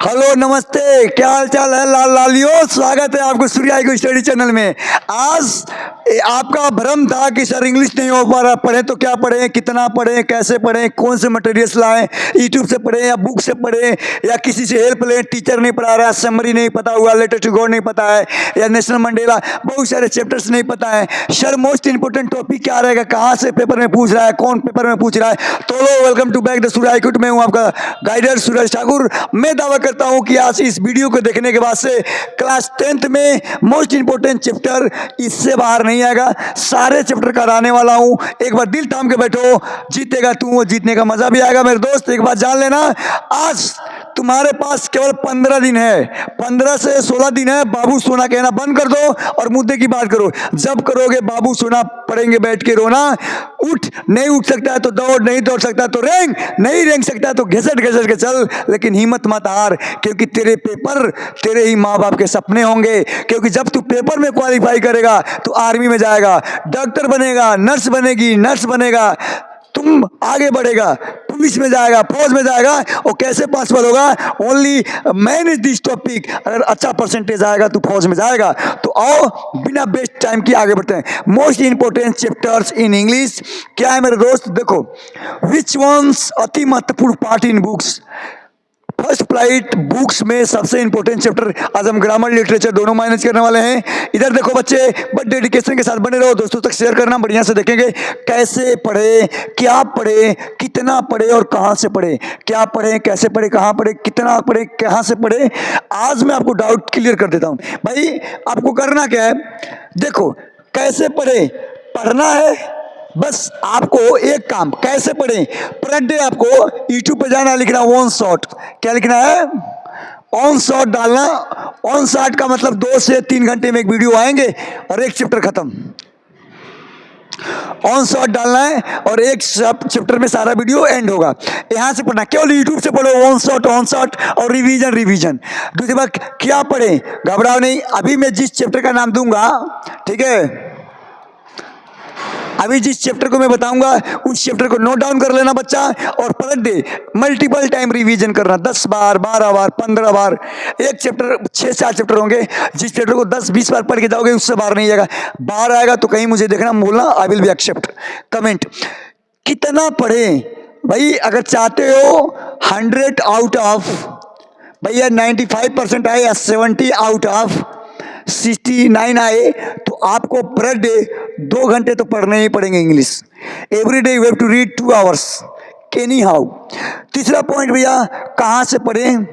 Hello नमस्ते, क्या हाल चाल है लाल लालियो। स्वागत है आपको सूर्या को स्टडी चैनल में। आज आपका भ्रम था कि सर इंग्लिश नहीं हो पा रहा, पढ़े तो क्या पढ़ें, कितना पढ़ें, कैसे पढ़ें, कौन से मटेरियल्स लाएं, यूट्यूब से पढ़ें या बुक से पढ़ें या किसी से हेल्प लें। टीचर नहीं पढ़ा रहा, समरी नहीं पता हुआ, लेटर टू गॉड नहीं पता है, या नेशनल मंडेला, बहुत सारे चैप्टर्स नहीं पता है। सर मोस्ट इंपोर्टेंट टॉपिक क्या रहेगा, कहाँ से पेपर में पूछ रहा है, कौन पेपर में पूछ रहा है। तो welcome to back the Surya IQ. मैं हूँ आपका गाइडर सूरज ठाकुर। मैं दावा करता हूं कि आज इस वीडियो को देखने के बाद से क्लास 10th में मोस्ट इंपोर्टेंट चैप्टर इससे बाहर नहीं आएगा। सारे चैप्टर कराने वाला हूं। एक बार दिल थाम के बैठो, जीतेगा तू, वो जीतने का मजा भी आएगा। मेरे दोस्त एक बात जान लेना, आज तुम्हारे पास केवल 15 दिन है, 15 से 16 दिन है। बाबू सोना कहना बंद कर दो और मुद्दे की बात करो। जब करोगे बाबू सोना पढ़ेंगे बैठ के रोना। उठ, नहीं उठ सकता है तो दौड़, नहीं दौड़ सकता तो रेंग, नहीं रेंग सकता तो घसट घसट के चल, लेकिन हिम्मत मत हार, क्योंकि तेरे पेपर तेरे ही माँ बाप के सपने होंगे। क्योंकि जब तू पेपर में क्वालिफाई करेगा तो आर्मी में जाएगा, डॉक्टर बनेगा, नर्स बनेगी, नर्स बनेगा, तुम आगे बढ़ेगा, पुलिस में जाएगा, फौज में जाएगा। और कैसे पॉसिबल होगा? Only man is this topic. अगर अच्छा परसेंटेज आएगा तो फौज में जाएगा। तो आओ बिना बेस्ट टाइम के आगे बढ़ते हैं। Most important chapters in English क्या है मेरे दोस्त? देखो, विच वंस अति महत्वपूर्ण part in books. First flight books में सबसे इंपॉर्टेंट चैप्टर। आज हम ग्रामर लिटरेचर दोनों मैनेज करने वाले हैं। इधर देखो बच्चे, बट डेडिकेशन के साथ बने रहो, दोस्तों तक शेयर करना, बढ़िया से देखेंगे कैसे पढ़े, क्या पढ़े, कितना पढ़े और कहाँ से पढ़े। क्या पढ़े, कैसे पढ़े, कहाँ पढ़े, कितना पढ़े, कहाँ से पढ़े। आज मैं आपको डाउट क्लियर कर देता हूँ। भाई आपको करना क्या है, देखो कैसे पढ़े, पढ़ना है बस। आपको एक काम, कैसे पढ़ें, पर डे आपको यूट्यूब पे जाना, लिखना ऑन शॉट। क्या लिखना है? ऑन शॉट डालना। ऑन शॉट का मतलब 2 से 3 घंटे में एक वीडियो आएंगे और एक चैप्टर खत्म। ऑन शॉट डालना है और एक चैप्टर में सारा वीडियो एंड होगा। यहां से पढ़ना, केवल यूट्यूब से पढ़ो ऑन शॉट और रिवीजन रिवीजन। दूसरी बात, क्या पढ़ें, घबराओ नहीं। अभी मैं जिस चैप्टर का नाम दूंगा, ठीक है, अभी जिस चैप्टर को मैं बताऊंगा उस चैप्टर को नोट डाउन कर लेना बच्चा, और per day multiple time revision करना, 10 बार, 12 बार, 15 बार। एक चैप्टर 6-4 चैप्टर होंगे, जिस चैप्टर को 10-20 बार पढ़ के जाओगे उससे बाहर नहीं आएगा। बाहर आएगा तो कहीं मुझे देखना, बोलना, I will be accept comment. कितना पढ़े भाई? अगर चाहते हो 100 आउट ऑफ, भैया 95% आए या 70 आउट ऑफ 69 आए, तो आपको पर डे 2 घंटे तो पढ़ने ही पड़ेंगे English. Every day you have to read 2 hours anyhow. तीसरा पॉइंट भैया, कहाँ से पढ़ें,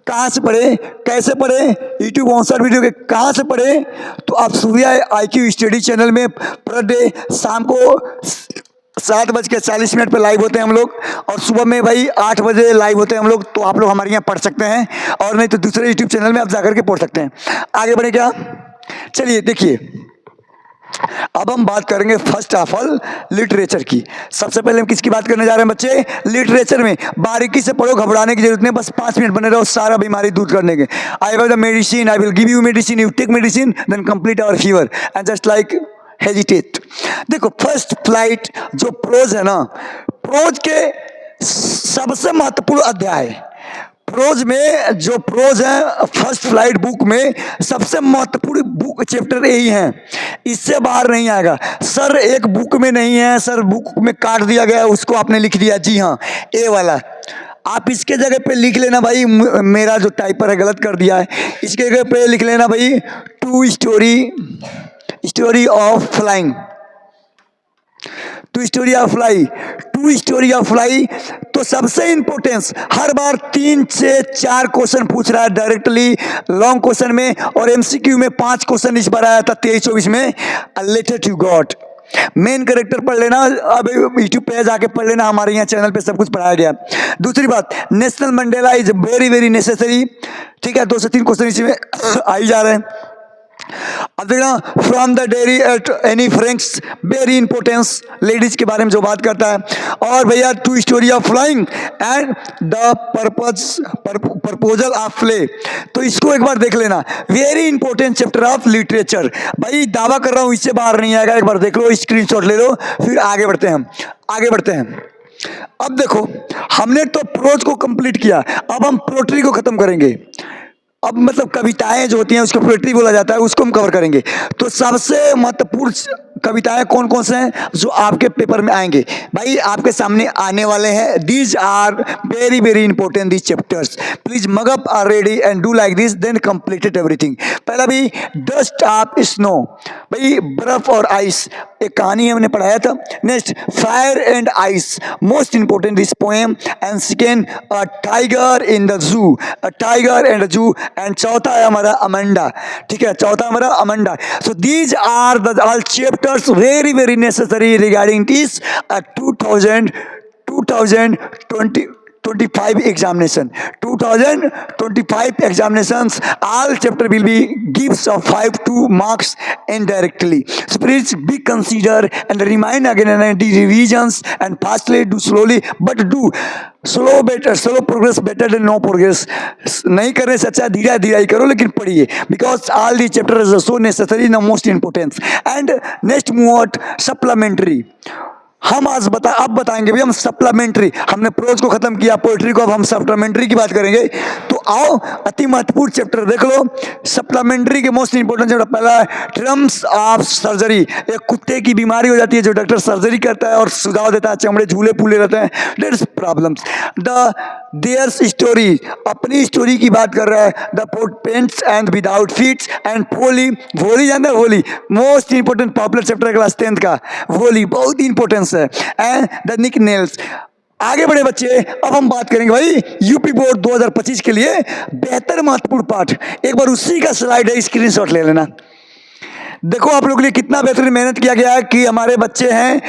कहाँ से पढ़े, कैसे पढ़े, यूट्यूब ऑनसाइट वीडियो के कहाँ से पढ़े। तो आप सूर्या आईक्यू स्टडी चैनल में पर डे शाम को 7:40 पे लाइव होते हैं हम लोग, और सुबह में भाई 8 बजे लाइव होते हैं हम लोग। तो आप लोग हमारे यहाँ पढ़ सकते हैं, और नहीं तो दूसरे यूट्यूब चैनल में आप जाकर के पढ़ सकते हैं। आगे बढ़े क्या? चलिए देखिए, अब हम बात करेंगे फर्स्ट ऑफ ऑल लिटरेचर की। सबसे पहले हम किसकी बात करने जा रहे हैं बच्चे? लिटरेचर में बारीकी से पढ़ो, घबराने की जरूरत नहीं, बस 5 मिनट बने रहो, सारा बीमारी दूर करने के। I have the medicine, I will give you medicine, you take medicine, then complete our fever and just like hesitate. देखो फर्स्ट फ्लाइट जो प्रोज है ना, प्रोज के सबसे महत्वपूर्ण अध्याय, प्रोज में जो प्रोज है फर्स्ट फ्लाइट बुक में सबसे महत्वपूर्ण बुक चैप्टर यही है, इससे बाहर नहीं आएगा। सर एक बुक में नहीं है, सर बुक में काट दिया गया, उसको आपने लिख दिया। जी हाँ, ए वाला आप इसके जगह पे लिख लेना भाई, मेरा जो टाइपर है गलत कर दिया है, इसके जगह पे लिख लेना भाई, two story of flying, two story of fly, two story of fly. तो सबसे इंपॉर्टेंस, हर बार 3 से 4 क्वेश्चन पूछ रहा है डायरेक्टली लॉन्ग क्वेश्चन में, और एमसीक्यू में 5 क्वेश्चन इस बार आया था 23-24 में। A letter to God, main character पढ़ लेना, अब यूट्यूब पे जाके पढ़ लेना, हमारे यहाँ चैनल पे सब कुछ पढ़ाया गया। दूसरी बात, national Mandela is very very necessary, ठीक है, 2 से 3 क्वेश्चन इसी में आ ही जा रहे हैं। अब देखना, from the diary at Anne Frank's, very importance, ladies के बारे में जो बात करता है। और भैया two story of flying and the proposal of play, तो इसको एक बार देख लेना, very important chapter of literature. भाई दावा कर रहा हूं इससे बाहर नहीं आएगा, एक बार देख लो, स्क्रीनशॉट ले लो, फिर आगे बढ़ते हैं हम, आगे बढ़ते हैं। अब देखो, हमने तो प्रोज को कंप्लीट किया, अब हम पोएट्री को खत्म करेंगे। अब मतलब कविताएं जो होती हैं उसको पोएट्री बोला जाता है, उसको हम कवर करेंगे। तो सबसे महत्वपूर्ण कविताएं कौन कौन से हैं जो आपके पेपर में आएंगे, भाई आपके सामने आने वाले हैं। These are very very important these chapters, please mug up are ready and do like this, then completed everything. पहला भी डस्ट ऑफ स्नो, भाई बर्फ और आइस, एक कहानी हमने पढ़ाया था। Next fire and ice, most important this poem. And second tiger in the zoo, tiger and zoo. And चौथा है हमारा अमेंडा, ठीक है, चौथा हमारा Amanda. So these are the all chapters very very necessary regarding this 2025 examination. 2025 examinations, all chapter will be gives of 5 2 marks indirectly. So please be consider and remind again and the revisions, and fastly do slowly, but do slow better, slow progress better than no progress. नहीं करने से अच्छा धीरे धीरे ही करो, लेकिन पढ़िए, because all the chapters are so necessary, the most important. And next move on supplementary. हम आज अब बताएंगे भी हम सप्लीमेंट्री। हमने प्रोज को खत्म किया, पोएट्री को, अब हम सप्लीमेंट्री की बात करेंगे। तो आओ अति महत्वपूर्ण चैप्टर देख लो। सप्लीमेंट्री के मोस्ट इंपोर्टेंट चैप्टर पहला है टर्म्स ऑफ सर्जरी। एक कुत्ते की बीमारी हो जाती है जो डॉक्टर सर्जरी करता है और सुझाव देता है, चमड़े झूले फूले रहते हैं, डेट्स प्रॉब्लम्स। द देयर्स स्टोरी, अपनी स्टोरी की बात कर रहा है। The paints and without feets and Bholi, Bholi जानते हैं, Bholi most important popular chapter class 10th का, वोली बहुत इंपॉर्टेंस है। And the nick nails. आगे बढ़े बच्चे, अब हम बात करेंगे भाई यूपी बोर्ड 2025 के लिए बेहतर महत्वपूर्ण पाठ। एक बार उसी का स्लाइड है, स्क्रीनशॉट ले लेना। देखो आप लोगों के लिए कितना बेहतरीन मेहनत किया गया है कि हमारे बच्चे हैं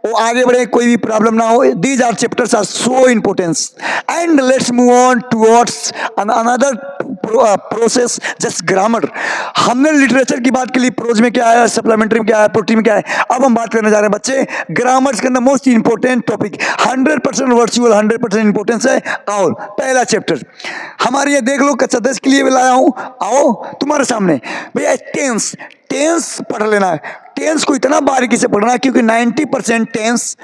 वो आगे बढ़े, कोई भी प्रॉब्लम ना हो। These are chapters are so importance. And let's move on towards another process, just grammar. हमने लिटरेचर की बात के लिए प्रोज में क्या है, सप्लीमेंट्री में क्या है, पोएट्री में क्या है। अब हम बात करने जा रहे हैं बच्चे ग्रामर के अंदर most important topic, 100% virtual, 100% importance है। और पहला चैप्टर हमारे ये देख लो, कक्षा 10 के लिए भी लाया हूं, आओ तुम्हारे सामने भैया। टेंस, टेंस पढ़ लेना है। टेंस को इतना बारीकी से पढ़ना है क्योंकि 90% टेंस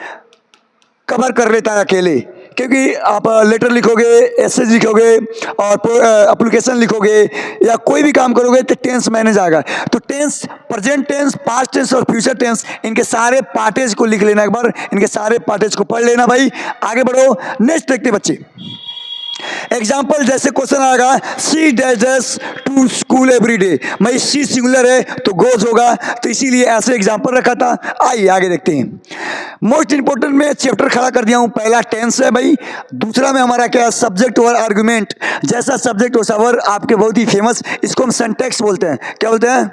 कवर कर लेता है अकेले। क्योंकि आप लेटर लिखोगे, एसेज लिखोगे और एप्लीकेशन लिखोगे या कोई भी काम करोगे तो टेंस मैनेज आएगा। तो tense, present tense, past tense और फ्यूचर टेंस, इनके सारे पार्टेज को लिख लेना एक बार, इनके सारे पार्टेज को पढ़ लेना भाई। आगे बढ़ो, नेक्स्ट देखते बच्चे। एग्जाम्पल जैसे क्वेश्चन आएगा, she dash to school every day, भाई सी सिंगुलर है तो गोज होगा, तो इसीलिए ऐसे एग्जाम्पल रखा था। आइए आगे देखते हैं। मोस्ट इंपोर्टेंट में चैप्टर खड़ा कर दिया हूं। पहला टेंस है भाई, दूसरा में हमारा क्या है, सब्जेक्ट और आर्गुमेंट। जैसा सब्जेक्ट वैसा वर्ब, आपके बहुत ही फेमस, इसको हम सिंटैक्स बोलते हैं। क्या बोलते हैं?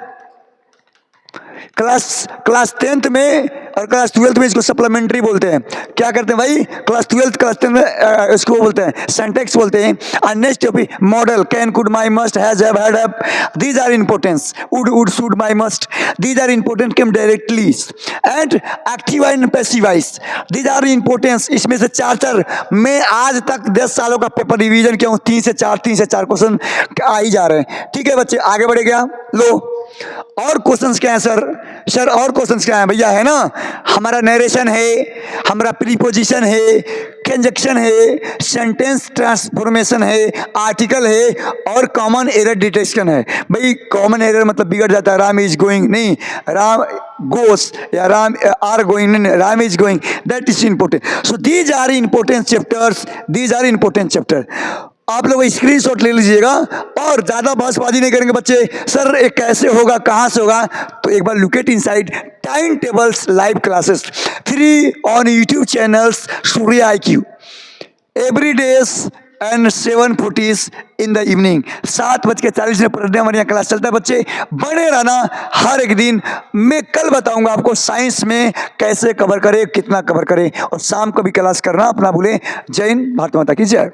क्लास 10th में और क्लास 12th में इसको सप्लीमेंट्री बोलते हैं। क्या करते हैं भाई, क्लास 12th क्लास 10th में इसको बोलते हैं सिंटैक्स बोलते हैं। और next topic modal, can, could, may, must, has, have, had, have, these are importance. Would, should, may, must, these are important came directly. And active and passive voice, these are importance. इसमें से 4 मैं आज तक 10 सालों का paper revision किया हूँ, 3 से 4 क्वेश्चन आ ही जा रहे हैं। ठीक है बच्चे, आगे बढ़े गया। लो और क्वेश्चंस क्या है सर और क्वेश्चंस क्या है भैया, है ना। हमारा नरेशन है, हमारा प्रीपोजिशन है, कंजक्शन है, सेंटेंस ट्रांसफॉर्मेशन है, आर्टिकल है और कॉमन एरर डिटेक्शन है। भाई कॉमन एरर मतलब बिगड़ जाता है, राम इज गोइंग नहीं, राम गोस, या राम आर गोइंग नहीं, Ram is going, that is important. So these are important chapters, these are important chapter. आप लोग स्क्रीनशॉट ले लीजिएगा और ज़्यादा बहसबाजी नहीं करेंगे बच्चे। सर ये कैसे होगा, कहाँ से होगा, तो एक बार look at inside time tables live classes free on YouTube channels Surya IQ every days and 7:40 in the evening. 7:40 पर हमारे यहाँ क्लास चलता है बच्चे, बने रहना हर एक दिन। मैं कल बताऊंगा आपको साइंस में कैसे कवर करें, कितना कवर करें, और शाम को भी क्लास करना अपना भूलें। जय हिंद, भारत माता की जय।